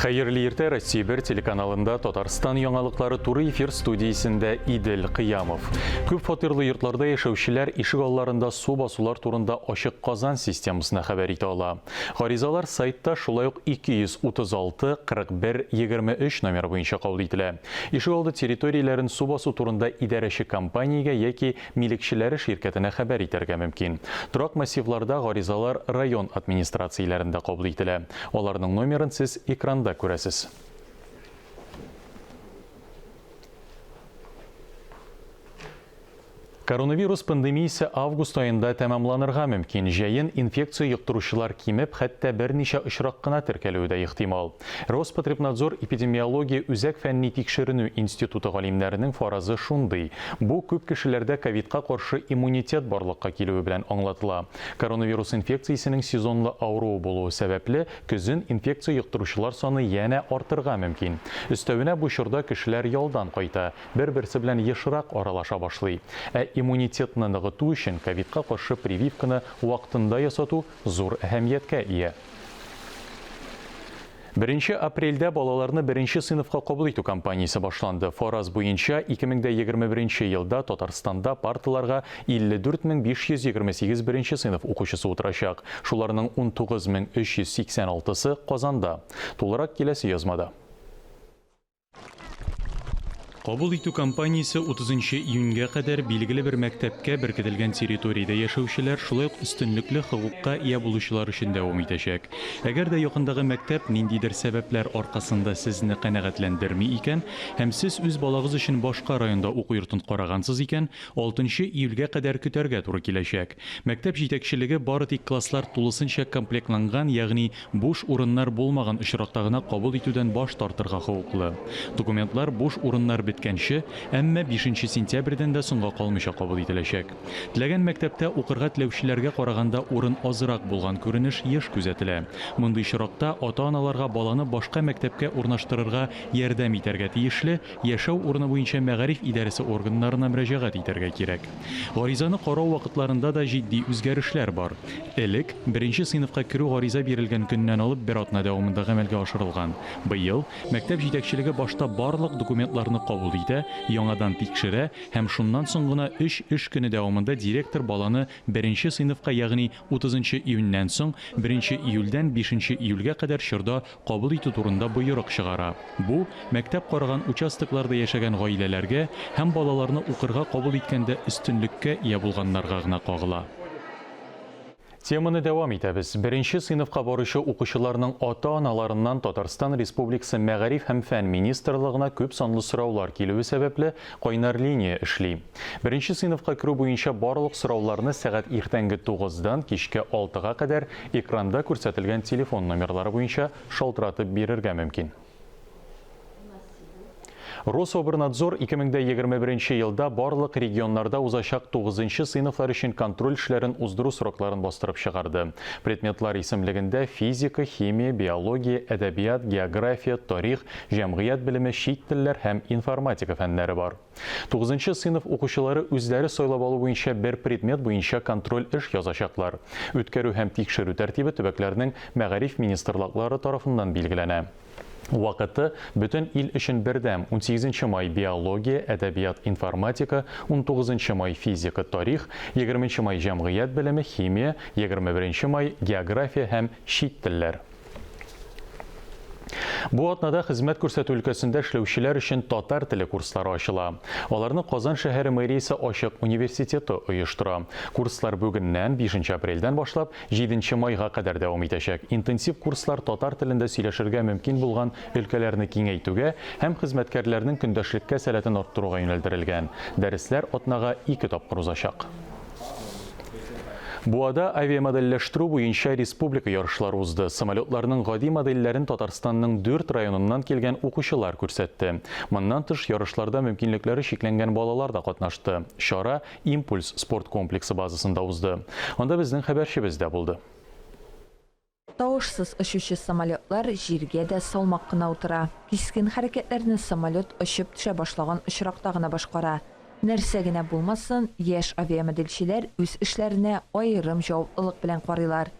Hayırlı erте Россия 1 телеканалында Татарстан яңалыклары туры эфир студиясында Идел Кыямов. Күп фатирлы йортларда яшәүчеләр ишек алларында су басулар турында ачык казан системасына хәбәр итә ала. Гаризалар сайтта шулай ук 236 41 23 номер буенча кабул ителә. Ишек алды территорияләрен су басу турында идарәче компаниягә яки милекчеләре ширкәтенә хәбәр итәргә мөмкин. Торак массивларда гаризалар район администрацияләрендә кабул ителә. Аларның номерын сез экранда күрәсез. Коронавирус пандемиясе август айында тәмамланырга мөмкин. Җәен инфекция йоктыручылар кимеп, хәтта берничә очрак кына теркәлүе дә ихтимал. Роспотребнадзор эпидемиология үзәк фәнни тикшеренү институты галимнәренең фаразы шундый. Бу күп кешеләрдә ковидка каршы иммунитет барлыкка килүе белән аңлатыла. Коронавирус инфекциясенең сезонлы авыруы булуы сәбәпле көзен инфекция йоктыручылар саны янә артырга мөмкин. Өстәвенә бу чорда кешеләр ялдан кайта, бер-берсе белән ешрак аралаша башлый. Иммунитетны ныгыту өчен ковидка каршы прививканы вакытында ясату зур әһәмияткә ия. 1 апрельдә балаларны 1 сыйныфка кабул итү кампаниясе башланды. Фараз буенча 2021 елда Татарстанда парталарга 54528 1 сыйныф укучысы утырачак. Шуларның 19386-сы Казанда. Тулырак киләсе язмада. Кабул итү кампаниясе 30 июньгә кадәр билгеле бер мәктәпкә беркетелгән территориядә яшәүчеләр, шулай ук өстенлекле хокукка ия булучылар өчен дәвам итәчәк. Әгәр дә якындагы мәктәп ниндидер сәбәпләр аркасында сезне канәгатьләндерми икән, һәм сез үз балагыз өчен башка районда уку йортын карагансыз икән, 6 июльгә кадәр көтәргә туры киләчәк. Мәктәп җитәкчелеге бары тик класслар тулысынча комплектланган, ягъни буш урыннар булмаган очракта гына кабул итүдән баш тартырга хокуклы. Документлар буш урыннар биткәнче, әмма 5 сентябрьдән дә соңга калмыйча кабул ителәчәк. Теләгән мәктәптә укырга теләүчеләргә караганда урын азрак булган күренеш еш күзәтелә. Мондый чиракта ата-аналарга баланы башка мәктәпкә урнаштырырга ярдәм итәргә тиешле, яшәү урыны буенча мәгариф идарәсе органнарына мөрәҗәгать итәргә кирәк. Гаризаны карау вакытларында да җитди үзгәрешләр бар. Элек 1 сыйныфка керү гариза бирелгән көннән алып 1 атна дәвамында гамәлгә ашырылган. Быел мәктәп җитәкчелеге башта барлык документларны кабул итә, яңадан тикшерә һәм шуннан соң гына 3 эш көне дәвамында директор баланы 1 сыйныфка, ягъни 30 июньнән соң 1 июльдән 5 июльгә кадәр чорда кабул итү турында боерык чыгара. Бу мәктәп караган участокларда яшәгән гаиләләргә һәм балаларны укырга кабул иткәндә өстенлеккә ия булганнарга гына кагыла. Теманы дәвам итәбез. 1 сыйныфка баручы укучыларның ата-аналарыннан Татарстан Республикасы Мәгариф һәм фән министрлыгына күп санлы сораулар килүе сәбәпле кайнар линия эшли. 1 сыйныфка керү буенча барлык сорауларны сәгать иртәнге 9-дан кичке 6-га кадәр экранда күрсәтелгән телефон номерлары буенча шалтыратып бирергә мөмкин. Рособорнадзор 2021 елда барлык регионнарда узачак 9 сыйныфлар өчен контроль эшләрен уздыру срокларын бастырып чыгарды. Предметлар исемлегендә физика, химия, биология, әдәбият, география, тарих, җәмгыять белеме, чит телләр һәм информатика фәннәре бар. 9 сыйныф укучылары үзләре сайлап алу буенча бер предмет буенча контроль эш язачаклар. Үткәрү һәм тикшерү тәртибе төбәкләрнең мәгариф министрлыклары тарафыннан билгеләнә. Вакыты бөтен ил өчен бердәм: 18 май биология, әдәбият, информатика, 19 май физика, тарих, 20 май җәмгыять белеме, химия, 21 май география һәм чит телләр. Бу атнада хезмәт күрсәтү өлкәсендә эшләүчеләр өчен татар теле курслары ачыла. Аларны Казан шәһәре мэриясе Ачык университеты оештыра. Курслар бүгеннән 5 апрельдән башлап 7 майга кадәр дәвам итәчәк. Интенсив курслар татар телендә сөйләшергә мөмкин булган өлкәләрне киңәйтүгә һәм хезмәткәрләрнең көндәшлеккә сәләтен арттыруга юнәлдерелгән. Дәресләр атнага 2 тапкыр узачак. Буада авиамодельләштерү буенча республика ярышлары узды. Самолетларның гади модельләрен Татарстанның 4 районыннан килгән укучылар күрсәтте. Моннан тыш ярышларда мөмкинлекләре шикләнгән балалар да катнашты. Шара Импульс спорт комплексы базасында узды. Анда безнең хәбәрчебез дә булды. Тавышсыз ұшучы самолетлар җиргә дә салмак кына утыра. Кискен хәрәкәтләрне самолет очып төшә башлаган очракта гына башкара. Нәрсә генә булмасын, яшь авиамоделчеләр үз эшләренә аерым җаваплылык белән карыйлар.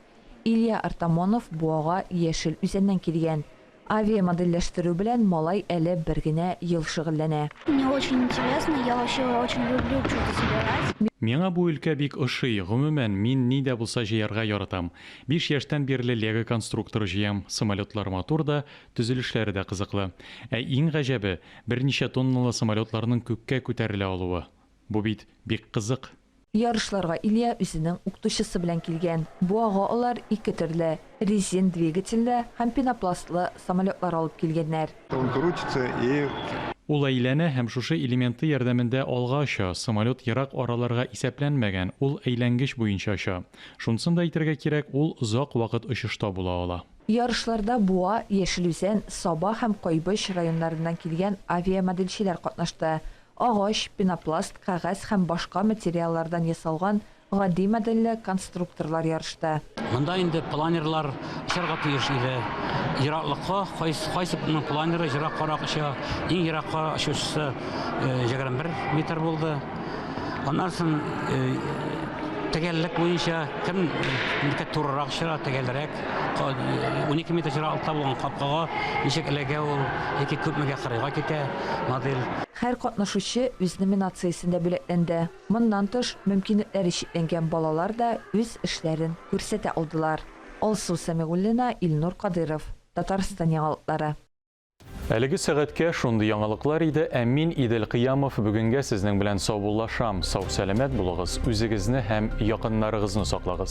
Илья Артамонов Буага Яшел үзәннән килгән. Авиамодельләштерү белән малай әле бер генә ел шөгыльләнә. Мне очень интересно, я вообще очень люблю что-то собирать. Миңа бу өлкә бик ошый. Гомумән, мин ни дә булса җыярга яратам. 5 яшьтән бирле Лего конструктор җыям. Самолетлар матур да, төзелешләре дә кызыклы. Ә иң гаҗәбе, берничә тонналы самолетларның күккә күтәрелә алуы. Бу бит бик кызык. Ярышларга Илья үзенең укытучысы белән килгән. Бу ага алар ике төрле резин двигательле һәм пенопластлы самолетлар алып килгәннәр. Он крутится и Ул әйләнә һәм шушы элементы ярдәмендә алга оча. Самолет ерак араларга исәпләнмәгән, ул әйләнгеч буенча оча. Шунсын да әйтергә кирәк, ул озак вакыт очышта була ала. Ярышларда Буа, Яшелүзән, Саба һәм Кайбыш районнарыннан килгән авиамодельчеләр катнашты. Агач, пенопласт, кәгазь һәм башка материаллардан ясалган гади модельле конструкторлар ярышты. Монда инде планерлар ишарга тиеш иде. Ераклыкка кайсының планеры ераккарак оча, иң еракка очучысы 21 метр булды. Аннан соң тәгәллек буенча кем турырак чыра тәгәлрәк 12 метр ераклыкта булган капкага ничек эләгә ул яки күпмегә карыйга китә модель. Һәр катнашучы үз номинациясендә бүләкләнде. Моннан тыш, мөмкинлекләре чикләнгән балалар да үз эшләрен күрсәтә алдылар. Алсу Сәмигуллина, Илнур Кадыров, Татарстан яңалыклары. Әлеге сәгатькә шундый яңалыклар иде. Мин Идел Кыямов бүгенгә сезнең белән саубуллашам. Сау сәламәт булыгыз, үзегезне һәм якыннарыгызны саклагыз.